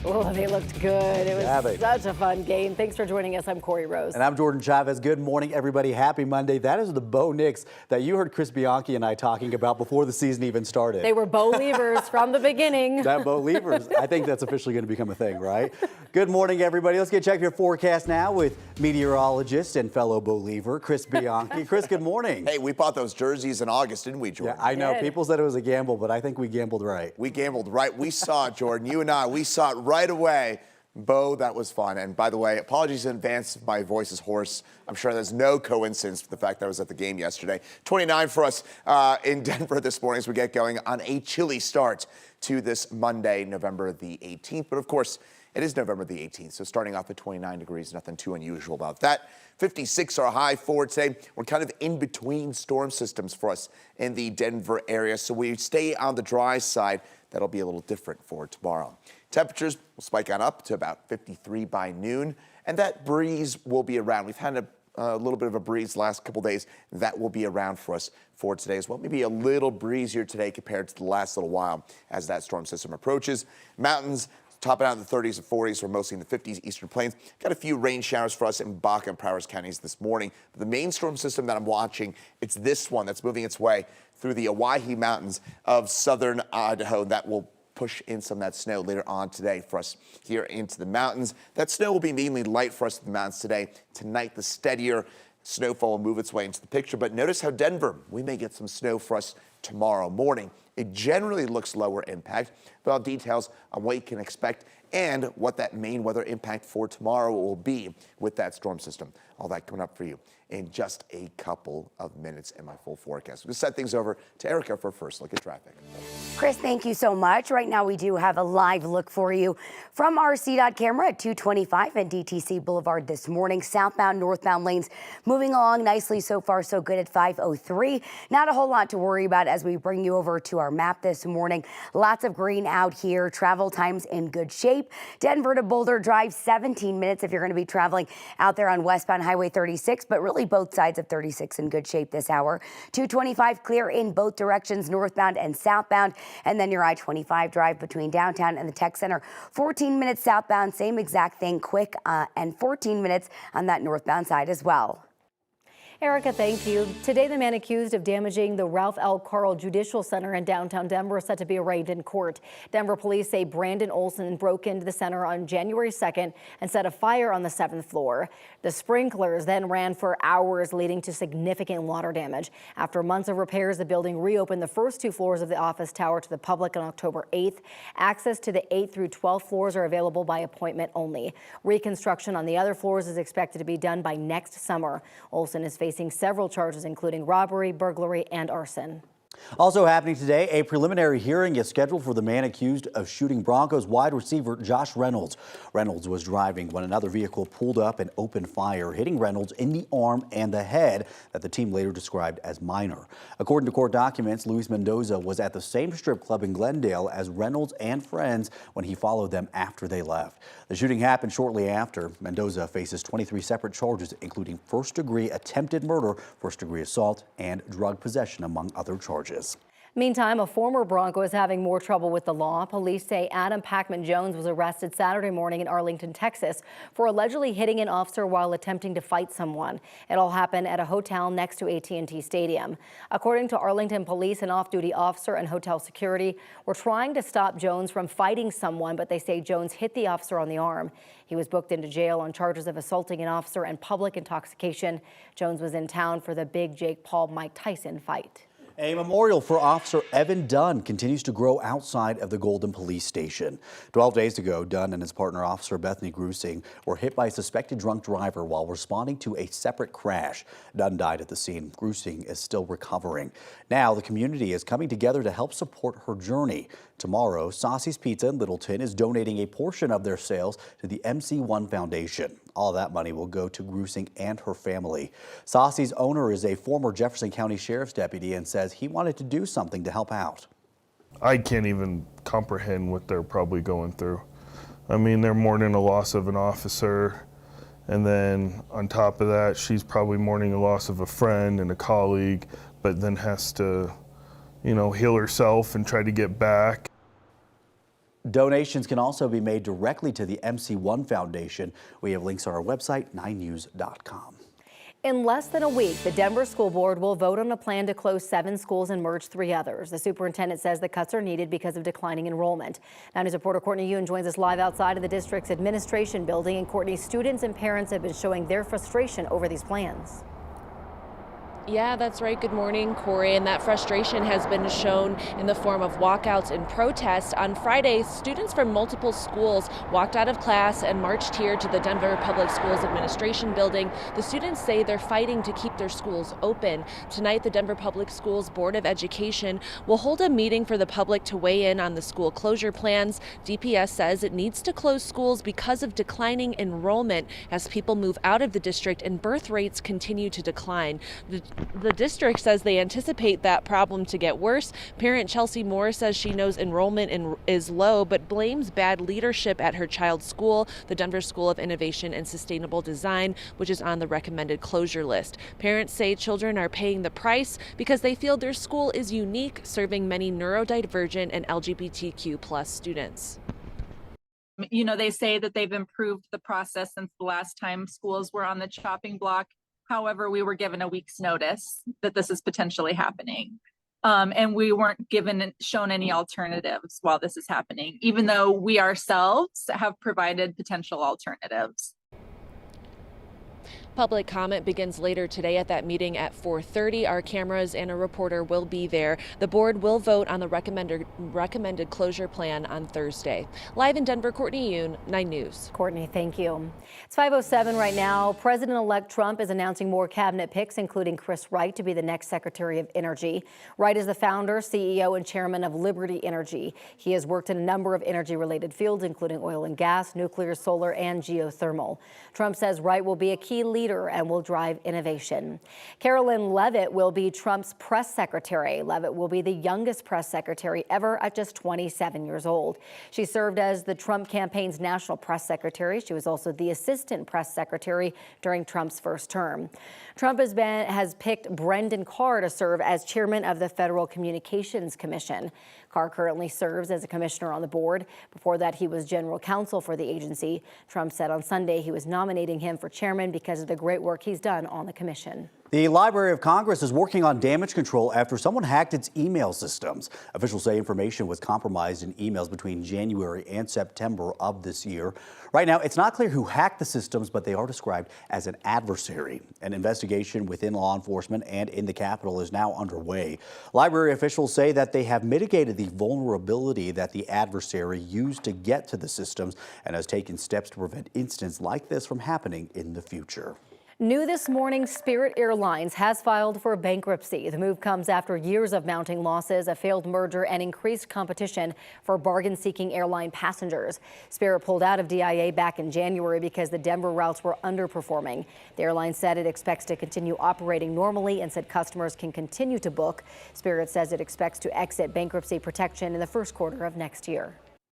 Oh, they looked good. It was such a fun game. Thanks for joining us. I'm Corey Rose. And I'm Jordan Chavez. Good morning, everybody. Happy Monday. That is the Bo Nix that you heard Chris Bianchi and I talking about before the season even started. They were Bo-Leavers from the beginning. That Bo-Leavers. I think that's officially going to become a thing, right? Good morning, everybody. Let's get check your forecast now with meteorologist and fellow Bo-Leaver, Chris Bianchi. Chris, good morning. Hey, we bought those jerseys in August, didn't we, Jordan? Yeah, I know. People said it was a gamble, but I think we gambled right. We gambled right. We saw it, Jordan. You and I, we saw it right away. Bo, that was fun. And by the way, apologies in advance if my voice is hoarse. I'm sure there's no coincidence with the fact that I was at the game yesterday. 29 for us in Denver this morning as we get going on a chilly start to this Monday, November the 18th. But of course, it is November the 18th, so starting off at 29 degrees, nothing too unusual about that. 56 our high for today. We're kind of in between storm systems for us in the Denver area, so we stay on the dry side. That'll be a little different for tomorrow. Temperatures will spike on up to about 53 by noon, and that breeze will be around. We've had a little bit of a breeze the last couple days. That will be around for us for today as well. Maybe a little breezier today compared to the last little while as that storm system approaches. Mountains topping out in the 30s and 40s, or mostly in the 50s, eastern plains. Got a few rain showers for us in Baca and Prowers counties this morning. But the main storm system that I'm watching, it's this one that's moving its way through the Owyhee Mountains of southern Idaho. That will push in some of that snow later on today for us here into the mountains. That snow will be mainly light for us in the mountains today. Tonight, the steadier snowfall will move its way into the picture. But notice how Denver, we may get some snow for us tomorrow morning. It generally looks lower impact, but all details on what you can expect and what that main weather impact for tomorrow will be with that storm system. All that coming up for you in just a couple of minutes in my full forecast. We'll set things over to Erica for a first look at traffic. Chris, thank you so much. Right now we do have a live look for you from our CDOT camera at 225 and DTC Boulevard this morning. Southbound, northbound lanes moving along nicely so far, so good at 5:03. Not a whole lot to worry about as we bring you over to our map this morning. Lots of green out here. Travel times in good shape. Denver to Boulder Drive, 17 minutes if you're going to be traveling out there on westbound Highway 36, but really both sides of 36 in good shape this hour. 225 clear in both directions, northbound and southbound. And then your I-25 drive between downtown and the tech center, 14 minutes southbound, same exact thing, quick, and 14 minutes on that northbound side as well. Erica, thank you. Today, the man accused of damaging the Ralph L. Carl Judicial Center in downtown Denver is set to be arraigned in court. Denver police say Brandon Olson broke into the center on January 2nd and set a fire on the 7th floor. The sprinklers then ran for hours, leading to significant water damage. After months of repairs, the building reopened the first 2 floors of the office tower to the public on October 8th. Access to the 8th through 12th floors are available by appointment only. Reconstruction on the other floors is expected to be done by next summer. Olson is facing several charges, including robbery, burglary, and arson. Also happening today, a preliminary hearing is scheduled for the man accused of shooting Broncos wide receiver Josh Reynolds. Reynolds was driving when another vehicle pulled up and opened fire, hitting Reynolds in the arm and the head that the team later described as minor. According to court documents, Luis Mendoza was at the same strip club in Glendale as Reynolds and friends when he followed them after they left. The shooting happened shortly after. Mendoza faces 23 separate charges, including first-degree attempted murder, first-degree assault, and drug possession, among other charges. Meantime, a former Bronco is having more trouble with the law. Police say Adam Pacman Jones was arrested Saturday morning in Arlington, Texas, for allegedly hitting an officer while attempting to fight someone. It all happened at a hotel next to AT&T Stadium. According to Arlington police, an off-duty officer and hotel security were trying to stop Jones from fighting someone, but they say Jones hit the officer on the arm. He was booked into jail on charges of assaulting an officer and public intoxication. Jones was in town for the big Jake Paul-Mike Tyson fight. A memorial for Officer Evan Dunn continues to grow outside of the Golden Police Station. 12 days ago, Dunn and his partner, Officer Bethany Grusing, were hit by a suspected drunk driver while responding to a separate crash. Dunn died at the scene. Grusing is still recovering. Now, the community is coming together to help support her journey. Tomorrow, Saucy's Pizza in Littleton is donating a portion of their sales to the MC1 Foundation. All that money will go to Grusing and her family. Saucy's owner is a former Jefferson County Sheriff's deputy and says he wanted to do something to help out. I can't even comprehend what they're probably going through. I mean, they're mourning a loss of an officer, and then on top of that, she's probably mourning the loss of a friend and a colleague, but then has to, you know, heal herself and try to get back. Donations can also be made directly to the MC1 Foundation. We have links on our website, 9news.com. In less than a week, the Denver School Board will vote on a plan to close 7 schools and merge 3 others. The superintendent says the cuts are needed because of declining enrollment. Now, News reporter Courtney Yoon joins us live outside of the district's administration building. And Courtney, students and parents have been showing their frustration over these plans. Yeah, that's right. Good morning, Corey. And that frustration has been shown in the form of walkouts and protests. On Friday, students from multiple schools walked out of class and marched here to the Denver Public Schools Administration building. The students say they're fighting to keep their schools open. Tonight, the Denver Public Schools Board of Education will hold a meeting for the public to weigh in on the school closure plans. DPS says it needs to close schools because of declining enrollment as people move out of the district and birth rates continue to decline. The district says they anticipate that problem to get worse. Parent Chelsea Moore says she knows enrollment is low, but blames bad leadership at her child's school, the Denver School of Innovation and Sustainable Design, which is on the recommended closure list. Parents say children are paying the price because they feel their school is unique, serving many neurodivergent and LGBTQ+ students. You know, they say that they've improved the process since the last time schools were on the chopping block. However, we were given a week's notice that this is potentially happening. And we weren't shown any alternatives while this is happening, even though we ourselves have provided potential alternatives. Public comment begins later today at that meeting at 4:30. Our cameras and a reporter will be there. The board will vote on the recommended closure plan on Thursday. Live in Denver, Courtney Yoon, 9 News. Courtney, thank you. It's 5:07 right now. President-elect Trump is announcing more cabinet picks, including Chris Wright to be the next Secretary of Energy. Wright is the founder, CEO, and chairman of Liberty Energy. He has worked in a number of energy-related fields, including oil and gas, nuclear, solar, and geothermal. Trump says Wright will be a key leader and will drive innovation. Carolyn Levitt will be Trump's press secretary. Levitt will be the youngest press secretary ever at just 27 years old. She served as the Trump campaign's national press secretary. She was also the assistant press secretary during Trump's first term. Trump has picked Brendan Carr to serve as chairman of the Federal Communications Commission. Carr currently serves as a commissioner on the board. Before that, he was general counsel for the agency. Trump said on Sunday he was nominating him for chairman because of the great work he's done on the commission. The Library of Congress is working on damage control after someone hacked its email systems. Officials say information was compromised in emails between January and September of this year. Right now, it's not clear who hacked the systems, but they are described as an adversary. An investigation within law enforcement and in the Capitol is now underway. Library officials say that they have mitigated the vulnerability that the adversary used to get to the systems and has taken steps to prevent incidents like this from happening in the future. New this morning, Spirit Airlines has filed for bankruptcy. The move comes after years of mounting losses, a failed merger, and increased competition for bargain-seeking airline passengers. Spirit pulled out of DIA back in January because the Denver routes were underperforming. The airline said it expects to continue operating normally and said customers can continue to book. Spirit says it expects to exit bankruptcy protection in the first quarter of next year.